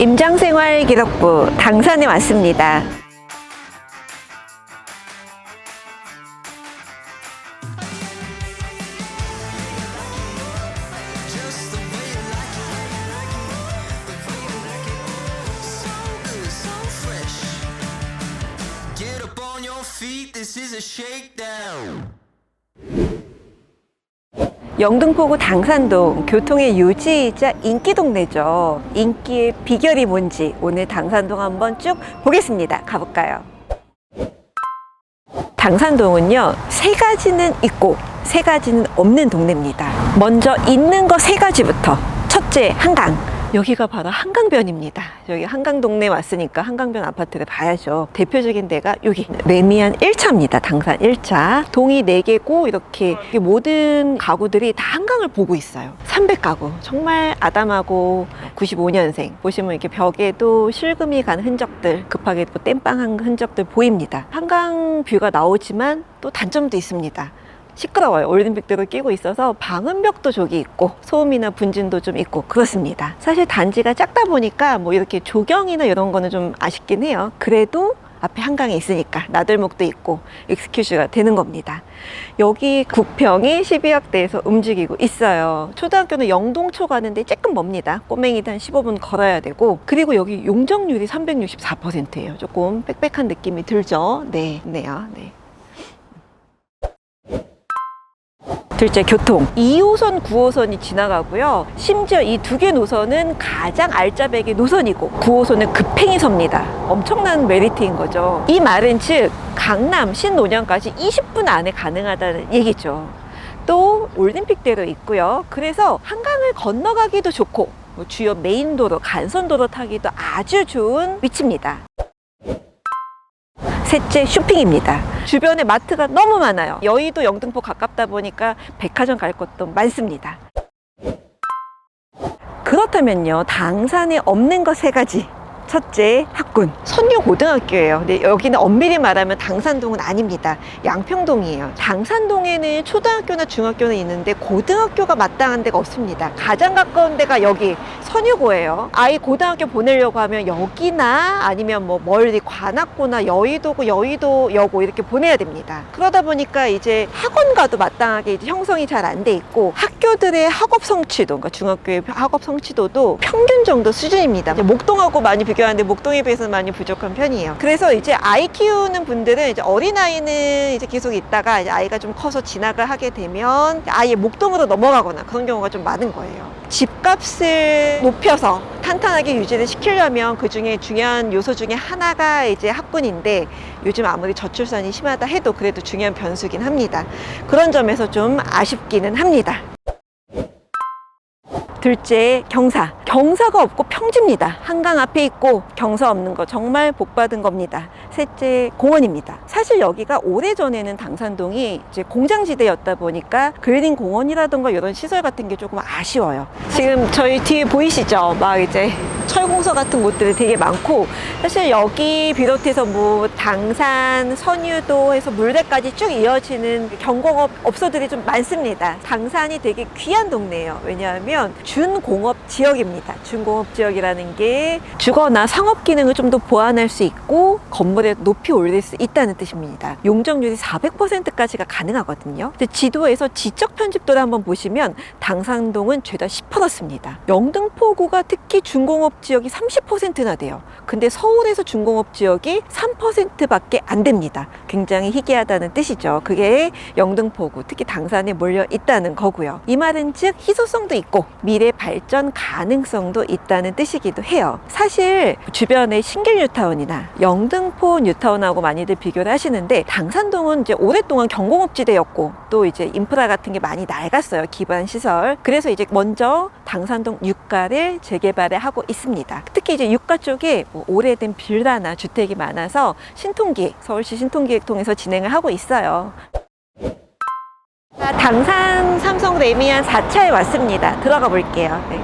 임장생활기록부 당산에 왔습니다. 영등포구 당산동, 교통의 요지이자 인기 동네죠. 인기의 비결이 뭔지 오늘 당산동 한번 쭉 보겠습니다. 가볼까요? 당산동은요, 세 가지는 있고 세 가지는 없는 동네입니다. 먼저 있는 거 세 가지부터. 첫째, 한강. 여기가 바로 한강변입니다. 여기 한강동네 왔으니까 한강변 아파트를 봐야죠. 대표적인 데가 여기 레미안 1차입니다. 당산 1차. 동이 4개고 이렇게 모든 가구들이 다 한강을 보고 있어요. 300가구. 정말 아담하고 95년생. 보시면 이렇게 벽에도 실금이 간 흔적들, 급하게 또 땜빵한 흔적들 보입니다. 한강 뷰가 나오지만 또 단점도 있습니다. 시끄러워요. 올림픽대로 끼고 있어서 방음벽도 저기 있고 소음이나 분진도 좀 있고 그렇습니다. 사실 단지가 작다 보니까 뭐 이렇게 조경이나 이런 거는 좀 아쉽긴 해요. 그래도 앞에 한강이 있으니까 나들목도 있고 익스큐즈가 되는 겁니다. 여기 구평이 12학대에서 움직이고 있어요. 초등학교는 영동초 가는데 조금 멉니다. 꼬맹이도 한 15분 걸어야 되고, 그리고 여기 용적률이 364%예요. 조금 빽빽한 느낌이 들죠. 네. 둘째, 교통. 2호선, 9호선이 지나가고요. 심지어 이 2개 노선은 가장 알짜배기 노선이고 9호선은 급행이 섭니다. 엄청난 메리트인 거죠. 이 말은 즉 강남 신논현까지 20분 안에 가능하다는 얘기죠. 또 올림픽대로 있고요. 그래서 한강을 건너가기도 좋고 주요 메인도로, 간선도로 타기도 아주 좋은 위치입니다. 셋째, 쇼핑입니다. 주변에 마트가 너무 많아요. 여의도 영등포 가깝다 보니까 백화점 갈 곳도 많습니다. 그렇다면요, 당산에 없는 거 세 가지. 첫째, 학군. 선유고등학교예요. 근데 여기는 엄밀히 말하면 당산동은 아닙니다. 양평동이에요. 당산동에는 초등학교나 중학교는 있는데 고등학교가 마땅한 데가 없습니다. 가장 가까운 데가 여기 선유고예요. 아이 고등학교 보내려고 하면 여기나 아니면 뭐 멀리 관악구나 여의도고 여의도여고 이렇게 보내야 됩니다. 그러다 보니까 이제 학원과도 마땅하게 이제 형성이 잘 안 돼 있고, 학교들의 학업 성취도, 그러니까 중학교의 학업 성취도도 평균 정도 수준입니다. 이제 목동하고 많이 비교하는데 목동에 비해서는 많이 부족한 편이에요. 그래서 이제 아이 키우는 분들은 이제 어린아이는 이제 계속 있다가 이제 아이가 좀 커서 진학을 하게 되면 아예 목동으로 넘어가거나 그런 경우가 좀 많은 거예요. 집값을 높여서 탄탄하게 유지를 시키려면 그 중에 중요한 요소 중에 하나가 이제 학군인데, 요즘 아무리 저출산이 심하다 해도 그래도 중요한 변수긴 합니다. 그런 점에서 좀 아쉽기는 합니다. 둘째, 경사. 경사가 없고 평지입니다. 한강 앞에 있고 경사 없는 거 정말 복받은 겁니다. 셋째, 공원입니다. 사실 여기가 오래전에는 당산동이 이제 공장지대였다 보니까 그린 공원이라던가 이런 시설 같은 게 조금 아쉬워요. 지금 저희 뒤에 보이시죠? 막 이제 철공서 같은 곳들이 되게 많고, 사실 여기 비롯해서 뭐 당산, 선유도 해서 물대까지 쭉 이어지는 경공업 업소들이 좀 많습니다. 당산이 되게 귀한 동네예요. 왜냐하면 준공업 지역입니다. 준공업 지역이라는 게 주거나 상업 기능을 좀 더 보완할 수 있고 건물에 높이 올릴 수 있다는 뜻입니다. 용적률이 400%까지가 가능하거든요. 근데 지도에서 지적 편집도를 한번 보시면 당산동은 죄다 10%습니다. 영등포구가 특히 준공업 지역이 30%나 돼요. 근데 서울에서 준공업 지역이 3%밖에 안 됩니다. 굉장히 희귀하다는 뜻이죠. 그게 영등포구, 특히 당산에 몰려 있다는 거고요. 이 말은 즉 희소성도 있고 미래 발전 가능성도 있다는 뜻이기도 해요. 사실 주변에 신길 뉴타운이나 영등포 뉴타운하고 많이들 비교를 하시는데, 당산동은 이제 오랫동안 경공업지대였고 또 이제 인프라 같은 게 많이 낡았어요. 기반 시설. 그래서 이제 먼저 당산동 유가를 재개발을 하고 있습니다. 특히 이제 유가 쪽에 뭐 오래된 빌라나 주택이 많아서 신통기획, 서울시 신통기획 통해서 진행을 하고 있어요. 당산 삼성 레미안 4차에 왔습니다. 들어가 볼게요. 네.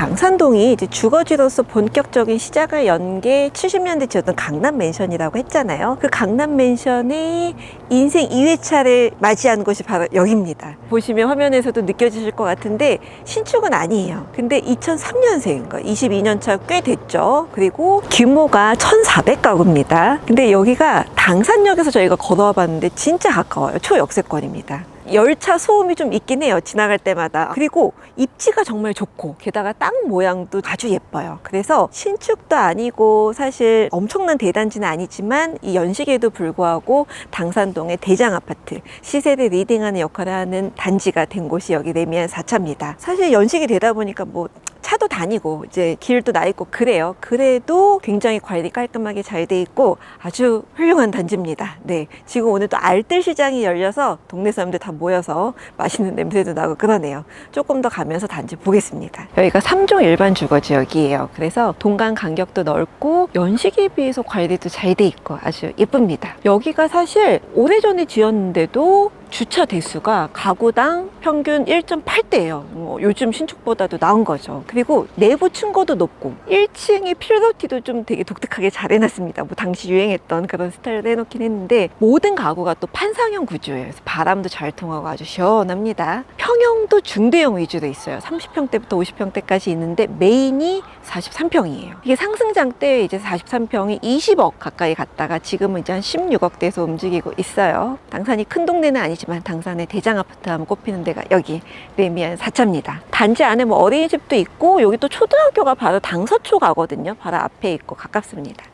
당산동이 이제 주거지로서 본격적인 시작을 연 게 70년대 지었던 강남 맨션이라고 했잖아요. 그 강남 맨션의 인생 2회차를 맞이한 곳이 바로 여기입니다. 보시면 화면에서도 느껴지실 것 같은데 신축은 아니에요. 근데 2003년생인 거 22년 차 꽤 됐죠. 그리고 규모가 1,400가구입니다. 근데 여기가 당산역에서 저희가 걸어와 봤는데 진짜 가까워요. 초역세권입니다. 열차 소음이 좀 있긴 해요. 지나갈 때마다. 그리고 입지가 정말 좋고 게다가 땅 모양도 아주 예뻐요. 그래서 신축도 아니고 사실 엄청난 대단지는 아니지만 이 연식에도 불구하고 당산동의 대장 아파트, 시세를 리딩하는 역할을 하는 단지가 된 곳이 여기 레미안 4차입니다. 사실 연식이 되다 보니까 뭐 차도 다니고 이제 길도 나 있고 그래요. 그래도 굉장히 관리 깔끔하게 잘 돼 있고 아주 훌륭한 단지입니다. 네, 지금 오늘 또 알뜰 시장이 열려서 동네 사람들 다 모여서 맛있는 냄새도 나고 그러네요. 조금 더 가면서 단지 보겠습니다. 여기가 3종 일반 주거지역이에요. 그래서 동간 간격도 넓고 연식에 비해서 관리도 잘 돼 있고 아주 예쁩니다. 여기가 사실 오래전에 지었는데도 주차 대수가 가구당 평균 1.8대예요. 요즘 신축보다도 나은 거죠. 그리고 내부 층고도 높고 1층의 필로티도 좀 되게 독특하게 잘 해놨습니다. 뭐 당시 유행했던 그런 스타일로 해놓긴 했는데 모든 가구가 또 판상형 구조예요. 그래서 바람도 잘 통하고 아주 시원합니다. 평형도 중대형 위주로 있어요. 30평대부터 50평대까지 있는데 메인이 43평이에요. 이게 상승장 때 이제 43평이 20억 가까이 갔다가 지금은 이제 한 16억대에서 움직이고 있어요. 당산이 큰 동네는 아니지만 당산의 대장 아파트 하면 꼽히는 데가 여기 레미안 4차입니다. 단지 안에 뭐 어린이집도 있고 여기 또 초등학교가 바로 당서초 가거든요. 바로 앞에 있고 가깝습니다.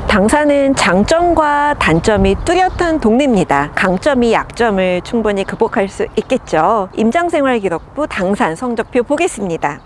당산은 장점과 단점이 뚜렷한 동네입니다. 강점이 약점을 충분히 극복할 수 있겠죠. 임장생활기록부 당산 성적표 보겠습니다.